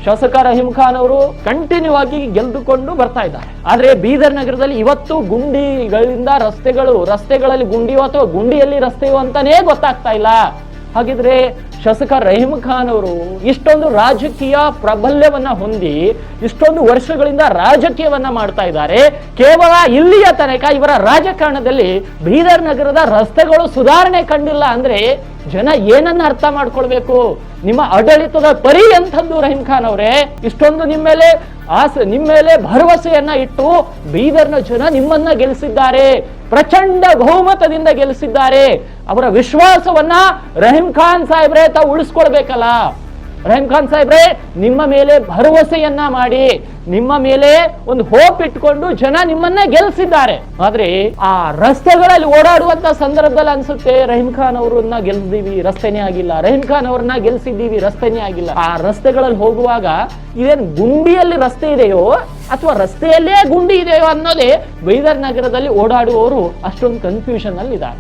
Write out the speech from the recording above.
ಶಾಸಕ ರಹೀಂ ಖಾನ್ ಅವರು ಕಂಟಿನ್ಯೂ ಆಗಿ ಗೆದ್ದುಕೊಂಡು ಬರ್ತಾ ಇದ್ದಾರೆ. ಆದ್ರೆ ಬೀದರ್ ನಗರದಲ್ಲಿ ಇವತ್ತು ಗುಂಡಿಗಳಿಂದ ರಸ್ತೆಗಳಲ್ಲಿ ಗುಂಡಿಯೋ ಅಥವಾ ಗುಂಡಿಯಲ್ಲಿ ರಸ್ತೆಯೋ ಅಂತಾನೇ ಗೊತ್ತಾಗ್ತಾ ಇಲ್ಲ. ಹಾಗಿದ್ರೆ ಶಾಸಕ ರಹೀಂ ಖಾನ್ ಅವರು ಇಷ್ಟೊಂದು ರಾಜಕೀಯ ಪ್ರಾಬಲ್ಯವನ್ನ ಹೊಂದಿ ಇಷ್ಟೊಂದು ವರ್ಷಗಳಿಂದ ರಾಜಕೀಯವನ್ನ ಮಾಡ್ತಾ ಇದ್ದಾರೆ. ಕೇವಲ ಇಲ್ಲಿಯ ತನಕ ಇವರ ರಾಜಕಾರಣದಲ್ಲಿ ಬೀದರ್ ನಗರದ ರಸ್ತೆಗಳು ಸುಧಾರಣೆ ಕಂಡಿಲ್ಲ ಅಂದ್ರೆ ಜನ ಏನನ್ನ ಅರ್ಥ ಮಾಡ್ಕೊಳ್ಬೇಕು? ನಿಮ್ಮ ಆಡಳಿತದ ಪರಿ ಎಂಥದ್ದು ರಹೀಂ ಖಾನ್ ಅವರೇ? ಇಷ್ಟೊಂದು ನಿಮ್ಮ ಮೇಲೆ ಭರವಸೆಯನ್ನ ಇಟ್ಟು ಬೀದರ್ನ ಜನ ನಿಮ್ಮನ್ನ ಗೆಲ್ಲಿಸಿದ್ದಾರೆ, ಪ್ರಚಂಡ ಬಹುಮತದಿಂದ ಗೆಲ್ಲಿಸಿದ್ದಾರೆ. ಅವರ ವಿಶ್ವಾಸವನ್ನ ರಹೀಂ ಖಾನ್ ಸಾಹೇಬ್ರೆ ತಾವು ಉಳಿಸ್ಕೊಳ್ಬೇಕಲ್ಲ. ರಹೀಂ ಖಾನ್ ಸಾಹೇಬ್ರೆ, ನಿಮ್ಮ ಮೇಲೆ ಭರವಸೆಯನ್ನ ಮಾಡಿ, ನಿಮ್ಮ ಮೇಲೆ ಒಂದು ಹೋಪ್ ಇಟ್ಕೊಂಡು ಜನ ನಿಮ್ಮನ್ನ ಗೆಲ್ಲಿಸಿದ್ದಾರೆ. ಆದ್ರೆ ಆ ರಸ್ತೆಗಳಲ್ಲಿ ಓಡಾಡುವಂತ ಸಂದರ್ಭದಲ್ಲಿ ಅನ್ಸುತ್ತೆ ರಹೀಂ ಖಾನ್ ಅವರನ್ನ ಗೆಲ್ಸಿದೀವಿ, ರಸ್ತೆನೇ ಆಗಿಲ್ಲ, ರಹೀಂ ಖಾನ್ ಅವ್ರನ್ನ ಗೆಲ್ಸಿದ್ದೀವಿ, ರಸ್ತೆನೇ ಆಗಿಲ್ಲ. ಆ ರಸ್ತೆಗಳಲ್ಲಿ ಹೋಗುವಾಗ ಇದೇನ್ ಗುಂಡಿಯಲ್ಲಿ ರಸ್ತೆ ಇದೆಯೋ ಅಥವಾ ರಸ್ತೆಯಲ್ಲೇ ಗುಂಡಿ ಇದೆಯೋ ಅನ್ನೋದೇ ಬೀದರ್ ನಗರದಲ್ಲಿ ಓಡಾಡುವವರು ಅಷ್ಟೊಂದು ಕನ್ಫ್ಯೂಷನ್ ಅಲ್ಲಿ ಇದ್ದಾರೆ.